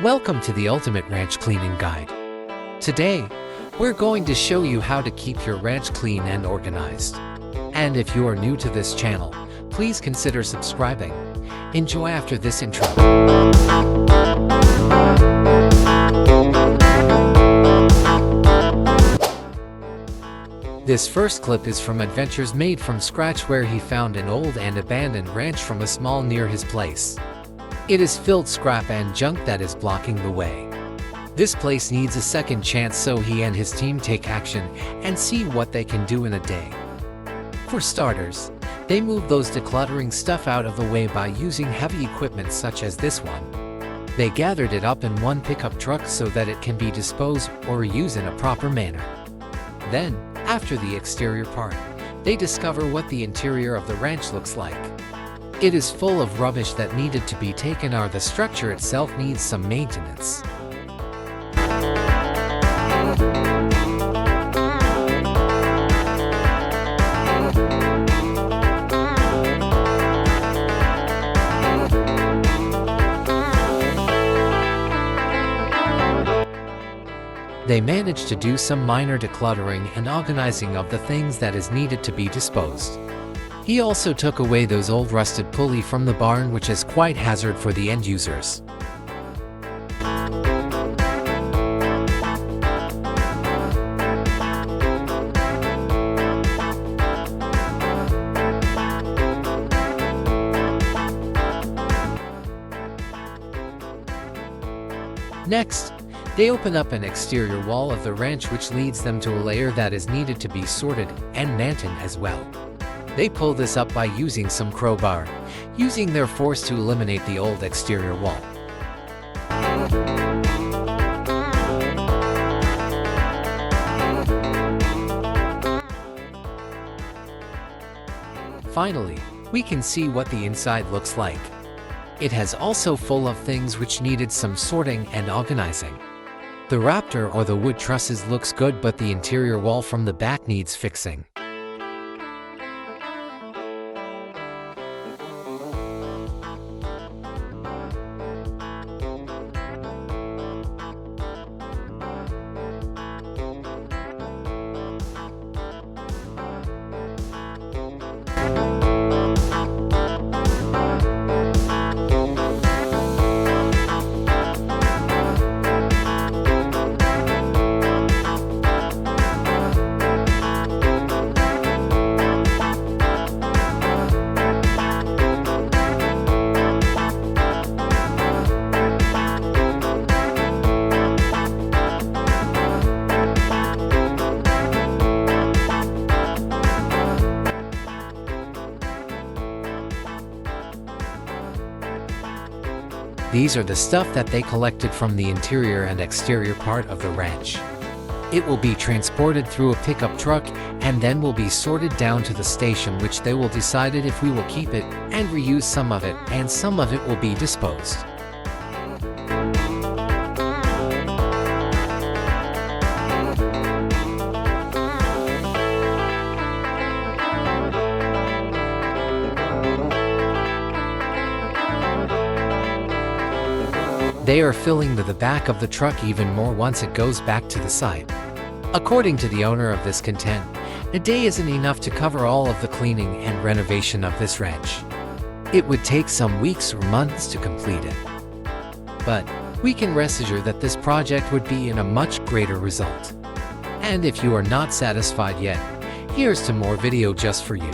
Welcome to the Ultimate Ranch Cleaning Guide. Today, we're going to show you how to keep your ranch clean and organized. And if you are new to this channel, please consider subscribing. Enjoy after this intro. This first clip is from Adventures Made from Scratch, where he found an old and abandoned ranch from a small near his place. It is filled scrap and junk that is blocking the way. This place needs a second chance, so he and his team take action and see what they can do in a day. For starters, they move those decluttering stuff out of the way by using heavy equipment such as this one. They gathered it up in one pickup truck so that it can be disposed or reused in a proper manner. Then, after the exterior part, they discover what the interior of the ranch looks like. It is full of rubbish that needed to be taken, or the structure itself needs some maintenance. They managed to do some minor decluttering and organizing of the things that is needed to be disposed. He also took away those old rusted pulley from the barn, which is quite hazard for the end users. Next, they open up an exterior wall of the ranch, which leads them to a layer that is needed to be sorted and maintained as well. They pull this up by using some crowbar, using their force to eliminate the old exterior wall. Finally, we can see what the inside looks like. It has also full of things which needed some sorting and organizing. The raptor or the wood trusses looks good, but the interior wall from the back needs fixing. These are the stuff that they collected from the interior and exterior part of the ranch. It will be transported through a pickup truck and then will be sorted down to the station, which they will decide if we will keep it and reuse some of it, and some of it will be disposed. They are filling the back of the truck even more once it goes back to the site. According to the owner of this content, a day isn't enough to cover all of the cleaning and renovation of this ranch. It would take some weeks or months to complete it. But we can rest assured that this project would be in a much greater result. And if you are not satisfied yet, here's to more video just for you.